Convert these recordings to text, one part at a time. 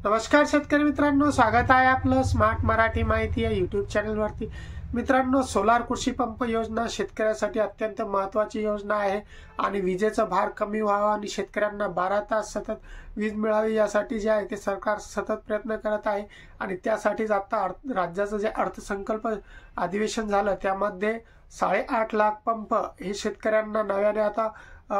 नमस्कार शेतकरी मित्रांनो, स्वागत आहे आपलं स्मार्ट मराठी माहिती या यूट्यूब चॅनलवरती। मित्रांनो, सोलार कृषी पंप योजना शेतकऱ्यांसाठी अत्यंत महत्त्वाची योजना आहे आणि विजेचा भार कमी व्हावा आणि शेतकऱ्यांना 12 तास सतत वीज मिळावी यासाठी जे आहे ते सरकार सतत प्रयत्न करत आहे। आणि त्यासाठीच आता राज्याचं जे अर्थसंकल्प अधिवेशन झालं त्यामध्ये 8.5 लाख पंप हे शेतकऱ्यांना नव्याने आता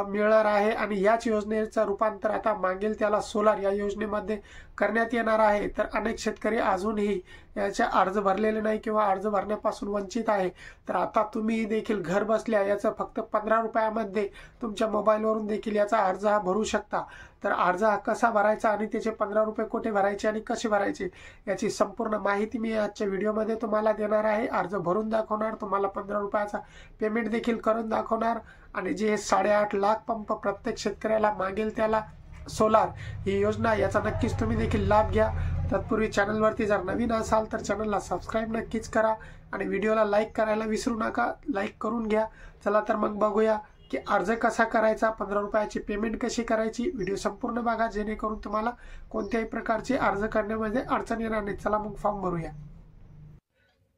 मिळणार आहे आणि याच योजनेचं रूपांतर आता मागेल त्याला सोलार या योजनेमध्ये करण्यात येणार आहे। तर अनेक शेतकरी अजूनही याचा अर्ज भरलेले नाही किंवा अर्ज भरण्यापासून वंचित आहे। तर आता तुम्ही देखील घर बसल्या याचा फक्त 15 रुपयामध्ये तुमच्या मोबाईलवरून देखील याचा अर्ज हा भरू शकता। तर अर्ज हा कसा भरायचा आणि त्याचे 15 रुपये कुठे भरायचे आणि कसे भरायचे याची संपूर्ण माहिती मी आजच्या व्हिडिओमध्ये तुम्हाला देणार आहे। अर्ज भरून दाखवणार, तुम्हाला 15 रुपयाचा पेमेंट देखील करून दाखवणार आणि जे 8.5 लाख पंप प्रत्येक शेतकऱ्याला मागेल त्याला सोलार ही योजना, याचा नक्कीच तुम्ही देखील लाभ घ्या। तत्पूर्वी चॅनलवरती जर नवीन असाल तर चॅनलला सबस्क्राईब नक्कीच करा आणि व्हिडिओला लाईक करायला विसरू नका, लाईक करून घ्या। चला तर मग बघूया की अर्ज कसा करायचा, 15 रुपयाची पेमेंट कशी करायची। व्हिडिओ संपूर्ण बघा जेणेकरून तुम्हाला कोणत्याही प्रकारचे अर्ज करण्यामध्ये अडचण येणार नाही। चला मग फॉर्म भरूया।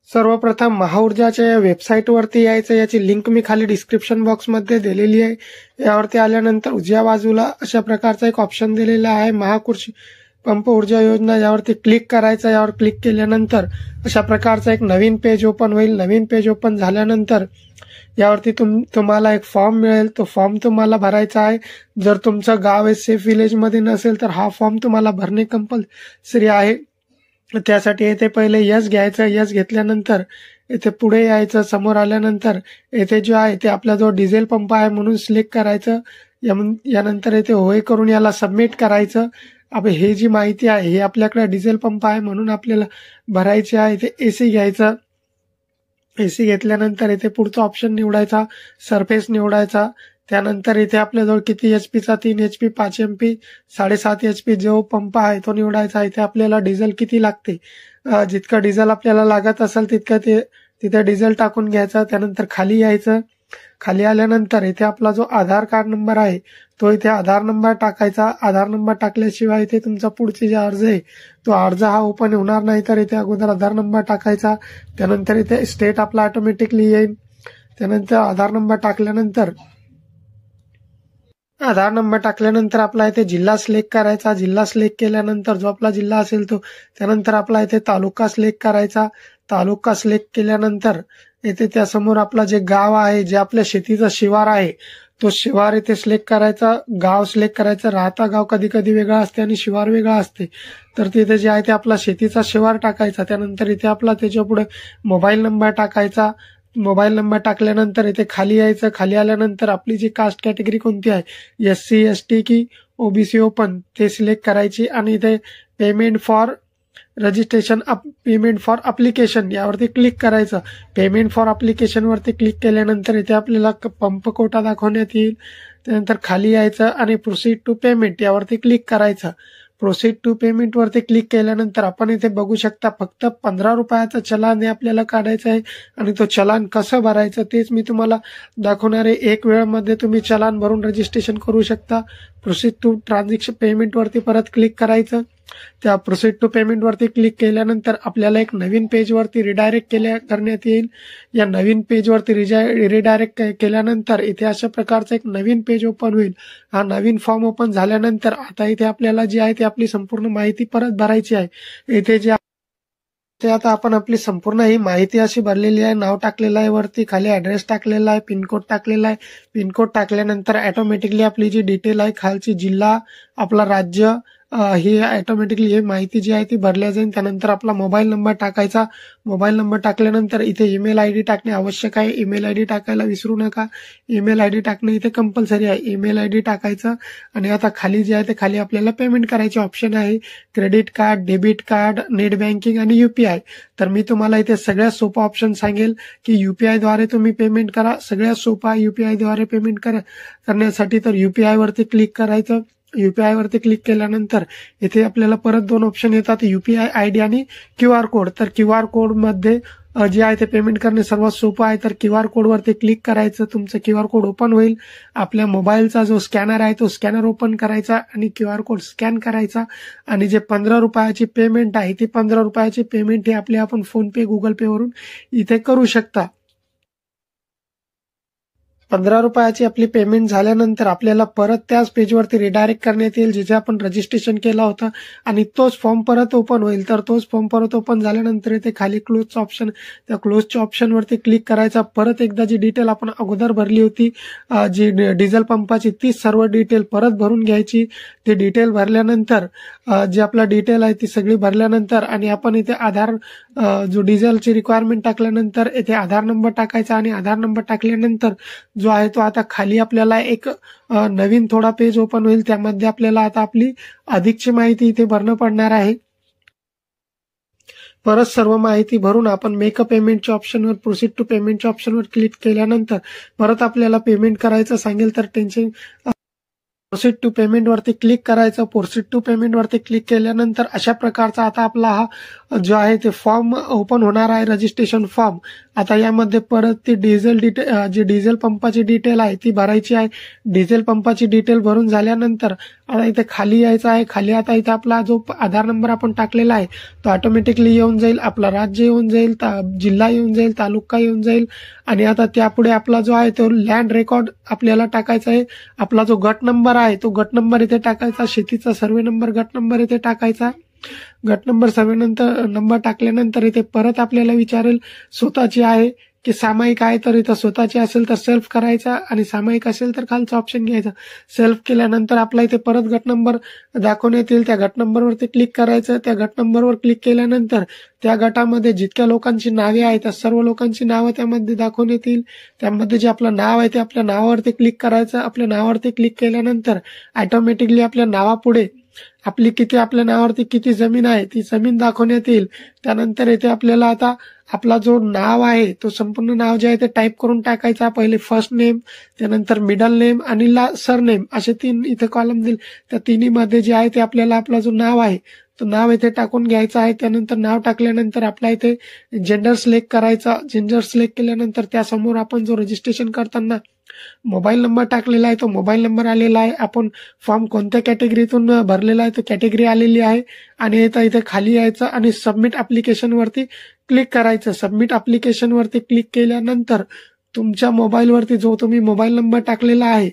सर्वप्रथम महाऊर्जाच्या वेबसाईटवरती यायचं, याची लिंक मी खाली डिस्क्रिप्शन बॉक्समध्ये दिलेली आहे। यावरती आल्यानंतर उजव्या बाजूला अशा प्रकारचा एक ऑप्शन दिलेला आहे, महाकृषी पंप ऊर्जा योजना, यावरती क्लिक करायचं। यावर क्लिक केल्यानंतर अशा प्रकारचा एक नवीन पेज ओपन होईल। नवीन पेज ओपन झाल्यानंतर यावरती तुम्हाला एक फॉर्म मिळेल, तो फॉर्म तुम्हाला भरायचा आहे। जर तुमचं गाव हे सेफ विलेज मध्ये नसेल तर हा फॉर्म तुम्हाला भरणे कंपल्सरी आहे। त्यासाठी येथे पहिले यस घ्यायचं, यस घेतल्यानंतर येथे पुढे यायचं। समोर आल्यानंतर येथे जो आहे ते आपला जो डिझेल पंप आहे म्हणून सिलेक्ट करायचं। यानंतर येथे होय करून याला सबमिट करायचं। अब हे जी माहिती आहे हे आपल्याकडे डिझेल पंप आहे म्हणून आपल्याला भरायची आहे। इथे एसी घ्यायचं, एसी घेतल्यानंतर इथे पुढचा ऑप्शन निवडायचा, सरफेस निवडायचा। त्यानंतर इथे आपल्याजवळ किती एचपीचा, 3 एचपी, 5 एमपी, 7.5 एचपी जो पंप आहे तो निवडायचा। इथे आपल्याला डिझेल किती लागते, जितकं डिझेल आपल्याला लागत असेल तितकं तिथे डिझेल टाकून घ्यायचा। त्यानंतर खाली यायचं, खाली आल्यानंतर इथे आपला जो आधार कार्ड नंबर आहे तो इथे आधार नंबर टाकायचा। आधार नंबर टाकल्याशिवाय इथे तुमचा पुढचे जे अर्ज आहे तो अर्ज हा ओपन होणार नाही, तर इथे अगोदर आधार नंबर टाकायचा। त्यानंतर इथे स्टेट आपला ऑटोमॅटिकली येईल। त्यानंतर आधार नंबर टाकल्यानंतर आपला इथे जिल्हा सिलेक्ट करायचा। जिल्हा सिलेक्ट केल्यानंतर जो आपला जिल्हा असेल तो, त्यानंतर आपला इथे तालुका सिलेक्ट करायचा। तालुका सिलेक्ट केल्यानंतर इथे त्यासमोर आपला जे गाव आहे, जे आपल्या शेतीचा शिवार आहे तो शिवार इथे सिलेक्ट करायचा, गाव सिलेक्ट करायचं। राहता गाव कधी कधी वेगळा असते आणि शिवार वेगळा असते, तर तिथे जे आहे ते आपला शेतीचा शिवार टाकायचा। त्यानंतर इथे आपला त्याच्या पुढे मोबाईल नंबर टाकायचा। मोबाईल नंबर टाकल्यानंतर इथे खाली यायचं। खाली आल्यानंतर आपली जी कास्ट कॅटेगरी कोणती आहे, SC ST की OBC ओपन, ते सिलेक्ट करायची आणि इथे payment for registration, payment for application यावरती क्लिक करायचं। पेमेंट फॉर अप्लिकेशन वरती क्लिक केल्यानंतर इथे आपल्याला पंप कोटा दाखवण्यात येईल। त्यानंतर खाली यायचं आणि प्रोसीड टू पेमेंट यावरती क्लिक करायचं। प्रोसीड टू पेमेंट वरती क्लिक केल्यानंतर आपण इथे बघू शकता फक्त 15 रुपयाचं चलान हे आपल्याला काढायचं आहे आणि तो चलान कसं भरायचं तेच मी तुम्हाला दाखवणार आहे। एक वेळामध्ये तुम्ही चलान भरून रजिस्ट्रेशन करू शकता। प्रोसीड टू ट्रान्झॅक्शन पेमेंट वरती परत क्लिक करायचं। त्या प्रोसीड टू पेमेंट वरती क्लिक केल्यानंतर आपल्याला एक नवीन पेज वरती रिडायरेक्ट करण्यात येईल। या नवीन पेज वरती रिडायरेक्ट केल्यानंतर इथे अशा प्रकारचं एक नवीन पेज ओपन होईल। हा नवीन फॉर्म ओपन झाल्यानंतर आता इथे आपल्याला जी आहे ती आपली संपूर्ण माहिती परत भरायची आहे। इथे जे ते आता आपण आपली संपूर्ण ही माहिती अशी भरलेली आहे। नाव टाकलेलं आहे, वरती खाली ऍड्रेस टाकलेला आहे, पिनकोड टाकलेला आहे। पिनकोड टाकल्यानंतर ऑटोमॅटिकली आपली जी डिटेल आहे, खालची जिल्हा, आपला राज्य, ही ऑटोमॅटिकली ही माहिती जी आहे ती भरल्या जाईल। त्यानंतर आपला मोबाईल नंबर टाकायचा। मोबाईल नंबर टाकल्यानंतर इथे ईमेल आयडी टाकणे आवश्यक आहे। ईमेल आयडी टाकायला विसरू नका, ईमेल आयडी टाकणे इथे कंपल्सरी आहे। ईमेल आयडी टाकायचं आणि आता खाली जे आहे ते खाली आपल्याला पेमेंट करायचे ऑप्शन आहे, credit card, debit card, net banking आणि UPI। तर मी तुम्हाला इथे सगळ्यात सोपा ऑप्शन सांगेल की UPI द्वारे तुम्ही पेमेंट करा। सगळ्यात सोपा UPI द्वारे पेमेंट करण्यासाठी तर UPI वरती क्लिक करायचं। UPI वरती क्लिक केल्यानंतर इथे आपल्याला परत 2 ऑप्शन येतात, UPI ID आणि QR कोड। तर QR कोड मध्ये जे आहे ते पेमेंट करणे सर्वात सोपं आहे. तर QR कोडवरती क्लिक करायचं, तुमचं QR कोड ओपन होईल. आपल्या मोबाईलचा जो स्कॅनर आहे तो स्कॅनर ओपन करायचा आणि QR कोड स्कॅन करायचा आणि जे 15 रुपयाची पेमेंट आहे ती 15 रुपयाची पेमेंट ही आपली आपण फोन पे गुगल पे वरून इथे करू शकता. 15 रुपयाची आपली पेमेंट झाल्यानंतर आपल्याला परत त्याच पेजवरती रिडायरेक्ट करण्यात येईल जिथे आपण रजिस्ट्रेशन केलं होतं आणि तोच फॉर्म परत ओपन होईल. तर तोच फॉर्म परत ओपन झाल्यानंतर इथे खाली क्लोजचं ऑप्शन, त्या क्लोजच्या ऑप्शनवरती क्लिक करायचा. परत एकदा जी डिटेल आपण अगोदर भरली होती जी डिझेल पंपाची ती सर्व डिटेल परत भरून घ्यायची. ती डिटेल भरल्यानंतर जी आपला डिटेल आहे ती सगळी भरल्यानंतर आणि आपण इथे आधार जो डिझेलची रिक्वायरमेंट टाकल्यानंतर इथे आधार नंबर टाकायचा आणि आधार नंबर टाकल्यानंतर जो आहे तो आता खाली आपल्याला एक नवीन थोडा पेज ओपन होईल. त्यामध्ये आपल्याला आता आपली अधिकची माहिती इथे भरणं पडणार आहे. परत सर्व माहिती भरून आपण मेक अ पेमेंटच्या ऑप्शनवर, प्रोसीड टू पेमेंटच्या ऑप्शनवर क्लिक केल्यानंतर परत आपल्याला पेमेंट करायचं सांगेल. तर टेन्शन प्रोसीड टू पेमेंट वरती क्लिक करायचं. प्रोसीड टू पेमेंट वरती क्लिक केल्यानंतर अशा प्रकारचा आता आपला हा जो आहे ते फॉर्म ओपन होणार आहे, रजिस्ट्रेशन फॉर्म. आता यामध्ये परत ती जी डिझेल पंपाची डिटेल आहे ती भरायची आहे. डिझेल पंपाची डिटेल भरून झाल्यानंतर आता इथे खाली यायचं आहे. खाली आता इथे आपला जो आधार नंबर आपण टाकलेला आहे तो ऑटोमॅटिकली येऊन जाईल. आपला राज्य येऊन जाईल, जिल्हा येऊन जाईल, तालुका येऊन जाईल आणि आता त्यापुढे आपला जो आहे तो लँड रेकॉर्ड आपल्याला टाकायचा आहे. आपला जो गट नंबर आहे तो गट नंबर इथे टाकायचा. शेतीचा सर्वे नंबर गट नंबर इथे टाकायचा. गट नंबर सर्वे नंबर टाकल्यानंतर इथे परत आपल्याला विचारेल स्वतःची आहे की सामायिक आहे. तर इथं स्वतःची असेल तर सेल्फ करायचा आणि सामायिक असेल तर खालचा ऑप्शन घ्यायचा. सेल्फ केल्यानंतर आपला इथे परत गट नंबर दाखवण्यात येईल. त्या गट नंबरवरती क्लिक करायचं. त्या गट नंबरवर क्लिक केल्यानंतर त्या गटामध्ये जितक्या लोकांची नावे आहेत त्या सर्व लोकांची नावं त्यामध्ये दाखवण्यात येईल. त्यामध्ये जे आपलं नाव आहे ते आपल्या नावावरती क्लिक करायचं. आपल्या नावावरती क्लिक केल्यानंतर ऑटोमॅटिकली आपल्या नावापुढे आपल्या नावावरती किती जमीन आहे ती जमीन दाखवण्यात येईल. त्यानंतर इथे आपल्याला आता आपला जो नाव आहे तो संपूर्ण नाव जे आहे ते टाईप करून टाकायचा. पहिले फर्स्ट नेम, त्यानंतर मिडल नेम आणि सरनेम असे 3 इथे कॉलम दिले. त्या तिन्हीमध्ये जे आहे ते आपल्याला आपला जो नाव आहे तो नाव इथे टाकून घ्यायचा आहे. त्यानंतर नाव टाकल्यानंतर आपला इथे जेंडर सिलेक्ट करायचा. जेंडर सिलेक्ट केल्यानंतर त्यासमोर आपण जो रजिस्ट्रेशन करताना मोबाईल नंबर टाकलेला आहे तो मोबाईल नंबर आलेला आहे. आपण फॉर्म कोणत्या कॅटेगरीतून भरलेला आहे तो कॅटेगरी आलेली आहे आणि इथे खाली यायचं आणि सबमिट ऍप्लिकेशन वरती क्लिक करायचं. सबमिट ऍप्लिकेशन वरती क्लिक केल्यानंतर तुमच्या मोबाईलवरती जो तुम्ही मोबाईल नंबर टाकलेला आहे,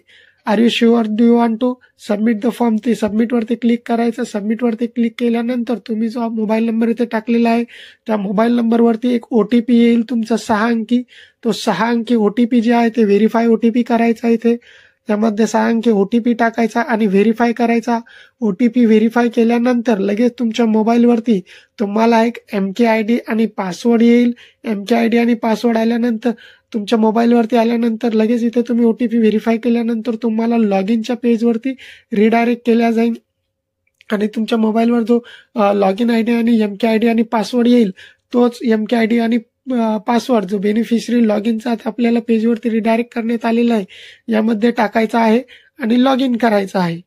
are you sure do you want to submit the form, ते सबमिट वरती क्लिक करायचं. सबमिट वरती क्लिक केल्यानंतर तुम्ही जो मोबाईल नंबर इथे टाकलेला आहे त्या मोबाईल नंबरवरती एक OTP येईल तुमचा 6 अंकी. तो 6 अंकी OTP जे आहे ते व्हेरीफाय OTP करायचा. इथे त्यामध्ये 6 अंकी OTP टाकायचा आणि व्हेरीफाय करायचा. OTP व्हेरीफाय केल्यानंतर लगेच तुमच्या मोबाईलवरती तुम्हाला एक MKID आणि पासवर्ड येईल. MKID आणि पासवर्ड आल्यानंतर तुमच्या मोबाईलवरती आल्यानंतर लगेच इथे तुम्ही OTP व्हेरीफाय केल्यानंतर तुम्हाला लॉग इनच्या पेजवरती रिडायरेक्ट केल्या जाईल आणि तुमच्या मोबाईलवर जो लॉग इन ID आणि MKID आणि पासवर्ड येईल तोच MKID आणि पासवर्ड जो बेनिफिशरी लॉग इनचा आपल्याला पेजवरती रिडायरेक्ट करण्यात आलेला आहे यामध्ये टाकायचा आहे आणि लॉग इन करायचं आहे.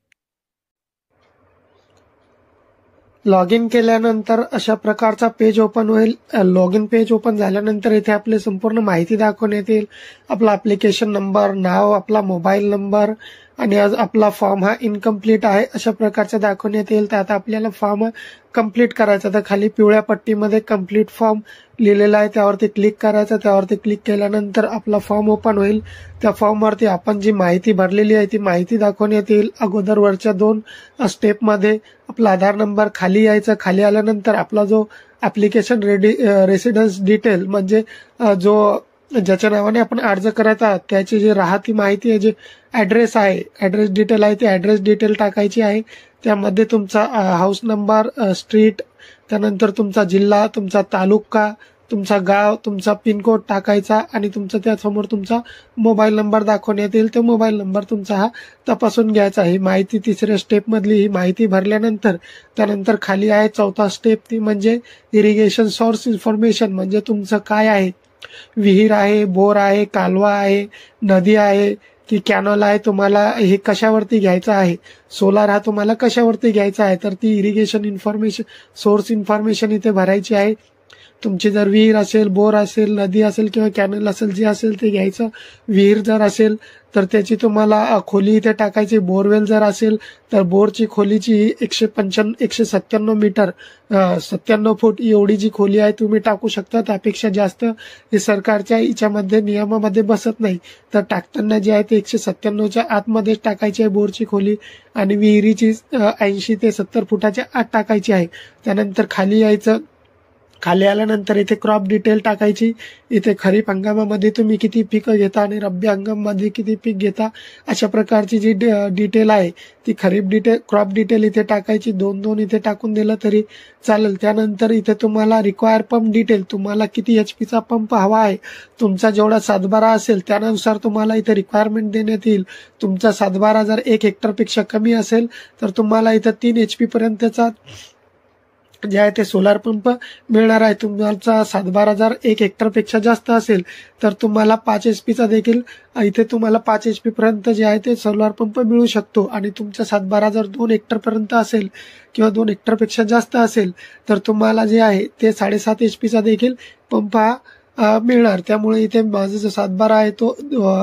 लॉग इन केल्यानंतर अशा प्रकारचा पेज ओपन होईल. लॉग इन पेज ओपन झाल्यानंतर इथे आपली संपूर्ण माहिती दाखवण्यात येईल. आपला ऍप्लिकेशन नंबर, नाव, आपला मोबाईल नंबर आणि आज आपला फॉर्म हा इनकम्प्लीट आहे अशा प्रकारचा दाखवण्यात येईल. तर आता आपल्याला फॉर्म कम्प्लीट करायचा. तर खाली पिवळ्या पट्टीमध्ये कम्प्लीट फॉर्म लिहिलेला आहे त्यावरती क्लिक करायचं. त्यावरती क्लिक केल्यानंतर आपला फॉर्म ओपन होईल. त्या फॉर्मवरती आपण जी माहिती भरलेली आहे ती माहिती दाखवण्यात येईल. अगोदर वरच्या 2 स्टेपमध्ये आपला आधार नंबर खाली यायचा. खाली आल्यानंतर आपला जो ऍप्लिकेशन रेसिडेन्स डिटेल म्हणजे जो ज्याच्या नावाने आपण अर्ज करत आहात त्याची जी राहती माहिती आहे, जे ऍड्रेस आहे, ऍड्रेस डिटेल आहे, ती ऍड्रेस डिटेल टाकायची आहे. त्यामध्ये तुमचा हाऊस नंबर, स्ट्रीट, त्यानंतर तुमचा जिल्हा, तुमचा तालुका, तुमचा गाव, तुमचा पिनकोड टाकायचा आणि तुमचा त्यासमोर तुमचा मोबाईल नंबर दाखवण्यात येईल. तो मोबाईल नंबर तुमचा हा तपासून घ्यायचा. ही माहिती 3ऱ्या स्टेप मधली ही माहिती भरल्यानंतर त्यानंतर खाली आहे 4था स्टेप, ती म्हणजे इरिगेशन सोर्स इन्फॉर्मेशन. म्हणजे तुमचं काय आहे, विहीर आहे, बोर आहे, कालवा आहे, नदी आहे की कॅनॉल आहे, तुम्हाला हे कशावरती घ्यायचं आहे, सोलार हा तुम्हाला कशावरती घ्यायचा आहे, तर ती इरिगेशन इन्फॉर्मेशन सोर्स इन्फॉर्मेशन इथे भरायची आहे. तुमची जर विहीर असेल, बोर असेल, नदी असेल किंवा कॅनल असेल, जे असेल ते घ्यायचं. विहीर जर असेल तर त्याची तुम्हाला खोली इथे टाकायची. बोरवेल जर असेल तर बोरची खोलीची 197 मीटर 97 फूट एवढी जी खोली आहे तुम्ही टाकू शकता. त्यापेक्षा जास्त हे सरकारच्या याच्यामध्ये नियमामध्ये बसत नाही. तर टाकताना जे आहे ते 197च्या आतमध्येच टाकायची आहे बोरची खोली आणि विहिरीची 80 ते 70 फुटाच्या आत टाकायची आहे. त्यानंतर खाली यायचं. खाली आल्यानंतर इथे क्रॉप डिटेल टाकायची. इथे खरीप हंगामामध्ये तुम्ही किती पिकं घेता आणि रब्बी हंगामामध्ये किती पीक घेता अशा प्रकारची जी डिटेल आहे ती खरीप डिटेल, क्रॉप डिटेल इथे टाकायची. 2-2 इथे टाकून दिलं तरी चालेल. त्यानंतर इथे तुम्हाला रिक्वायर पंप डिटेल, तुम्हाला किती HP चा पंप हवा आहे, तुमचा जेवढा सातबारा असेल त्यानुसार तुम्हाला इथे रिक्वायरमेंट देण्यात येईल. तुमचा सातबारा जर 1 हेक्टरपेक्षा कमी असेल तर तुम्हाला इथं 3 HP पर्यंतचा जे आहे ते सोलार पंप मिळणार आहे. तुमचा सातबारा जर 1 हेक्टरपेक्षा जास्त असेल तर तुम्हाला 5 HP चा देखील इथे तुम्हाला 5 HP पर्यंत जे आहे ते सोलार पंप मिळू शकतो. आणि तुमचा सातबारा जर 2 हेक्टर पर्यंत असेल किंवा 2 हेक्टरपेक्षा जास्त असेल तर तुम्हाला जे आहे ते 7.5 HP चा देखील पंप हा मिळणार. त्यामुळे इथे माझा जो सातबारा आहे तो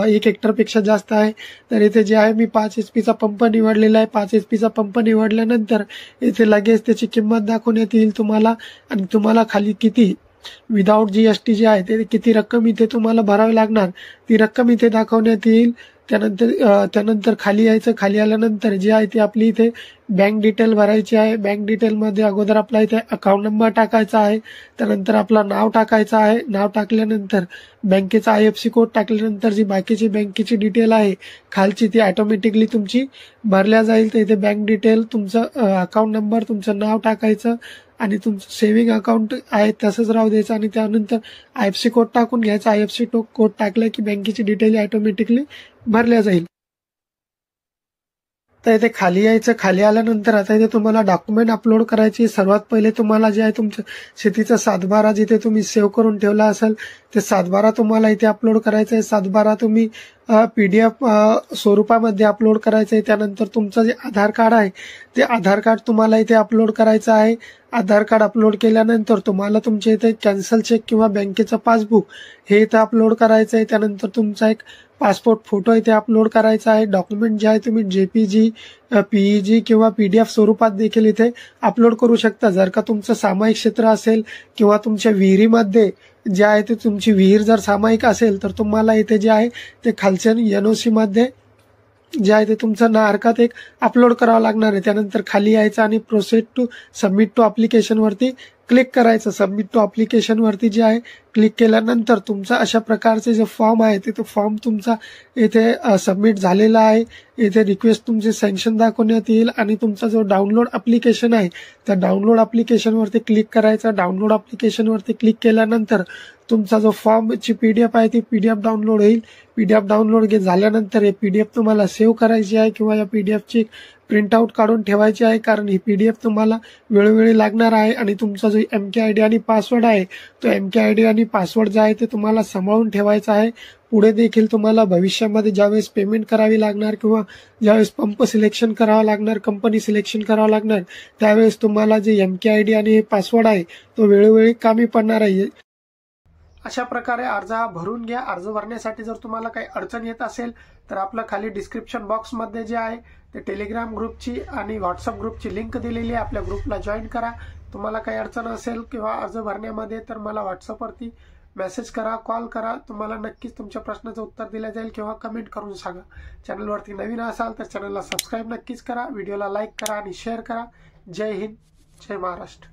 1 हेक्टरपेक्षा जास्त आहे. तर इथे जे आहे मी 5 HP चा पंप निवडलेला आहे. 5 HP चा पंप निवडल्यानंतर इथे लगेच त्याची किंमत दाखवण्यात येईल तुम्हाला आणि तुम्हाला खाली किती विदाऊट GST जे आहे ते किती रक्कम इथे तुम्हाला भरावी लागणार ती रक्कम इथे दाखवण्यात येईल. त्यानंतर खाली यायचं. खाली आल्यानंतर जे आहे ते आपली इथे बँक डिटेल भरायची आहे. बँक डिटेलमध्ये अगोदर आपला इथे अकाउंट नंबर टाकायचा आहे. त्यानंतर आपलं नाव टाकायचं आहे. नाव टाकल्यानंतर बँकेचा IFSC कोड टाकल्यानंतर जी बाकीची बँकेची डिटेल आहे खालची ती ऑटोमॅटिकली तुमची भरल्या जाईल. तर इथे बँक डिटेल, तुमचं अकाउंट नंबर, तुमचं नाव टाकायचं आणि तुमचं सेव्हिंग अकाउंट आहे तसंच राहू द्यायचं आणि त्यानंतर IFSC कोड टाकून घ्यायचा. IFSC कोड टाकला की बँकेची डिटेल ऑटोमॅटिकली भरल्या जाईल. तर इथे खाली यायचं. खाली आल्यानंतर आता इथे तुम्हाला डॉक्युमेंट अपलोड करायची. सर्वात पहिले तुम्हाला जे आहे तुमचं शेतीचा सातबारा जिथे तुम्ही सेव्ह करून ठेवला असेल ते सातबारा तुम्हाला इथे अपलोड करायचा आहे. सातबारा तुम्ही PDF स्वरूपामध्ये अपलोड करायचं आहे. त्यानंतर तुमचं जे आधार कार्ड आहे ते आधार कार्ड तुम्हाला इथे अपलोड करायचं आहे. आधार कार्ड अपलोड केल्यानंतर तुम्हाला तुमच्या इथे कॅन्सल चेक किंवा बँकेचं पासबुक हे इथे अपलोड करायचं आहे. त्यानंतर तुमचा एक पासपोर्ट फोटो इथे अपलोड करायचा आहे. डॉक्युमेंट जे आहे तुम्ही JPG, PEG किंवा PDF स्वरूपात देखील इथे अपलोड करू शकता. जर का तुमचं सामायिक क्षेत्र असेल किंवा तुमच्या विहिरीमध्ये जे आहे ते तुमची विहीर जर सामायिक असेल तर तुम्हाला इथे जे आहे ते खालच्या NOC मध्ये जे आहे ते तुमचं नाहरकत एक अपलोड करावं लागणार आहे. त्यानंतर खाली यायचं आणि proceed to submit to application वरती क्लिक करायचं. सबमिट टू अप्लिकेशन वरती जे आहे क्लिक केल्यानंतर तुमचा अशा प्रकारचे जे फॉर्म आहे ते फॉर्म तुमचा इथे सबमिट झालेला आहे. इथे रिक्वेस्ट तुमचे सँक्शन दाखवण्यात येईल आणि तुमचा जो डाउनलोड अप्लिकेशन आहे त्या डाउनलोड अप्लिकेशन वरती क्लिक करायचं. डाउनलोड अप्लिकेशन वरती क्लिक केल्यानंतर तुमचा जो फॉर्मची PDF आहे ती PDF डाउनलोड होईल. PDF डाउनलोड झाल्यानंतर हे PDF तुम्हाला सेव्ह करायची आहे किंवा या PDFची प्रिंटआउट काढून ठेवायची आहे. कारण ही PDF तुम्हाला वेळोवेळी लागणार आहे. आणि तुमचा जो MKID आणि पासवर्ड आहे तो MKID आणि पासवर्ड जो आहे ते तुम्हाला सांभाळून ठेवायचा आहे. पुढे देखील तुम्हाला भविष्यामध्ये ज्यावेळेस पेमेंट करावी लागणार किंवा ज्यावेळेस पंप सिलेक्शन करावं लागणार, कंपनी सिलेक्शन करावं लागणार त्यावेळेस तुम्हाला जे MKID आणि हे पासवर्ड आहे तो वेळोवेळी कामी पडणार आहे. अशा प्रकारे अर्ज भरून घ्या. अर्ज भरण्यासाठी जर तुम्हाला काही अडचण येत असेल तर आपलं खाली डिस्क्रिप्शन बॉक्समध्ये जे आहे ते टेलिग्राम ग्रुपची आणि व्हॉट्सअप ग्रुपची लिंक दिलेली आहे. आपल्या ग्रुपला जॉईन करा. तुम्हाला काही अडचण असेल किंवा अर्ज भरण्यामध्ये तर मला व्हॉट्सअपवरती मेसेज करा, कॉल करा. तुम्हाला नक्कीच तुमच्या प्रश्नाचं उत्तर दिलं जाईल किंवा कमेंट करून सांगा. चॅनलवरती नवीन असाल तर चॅनलला सबस्क्राईब नक्कीच करा. व्हिडिओला लाईक करा आणि शेअर करा. जय हिंद, जय महाराष्ट्र.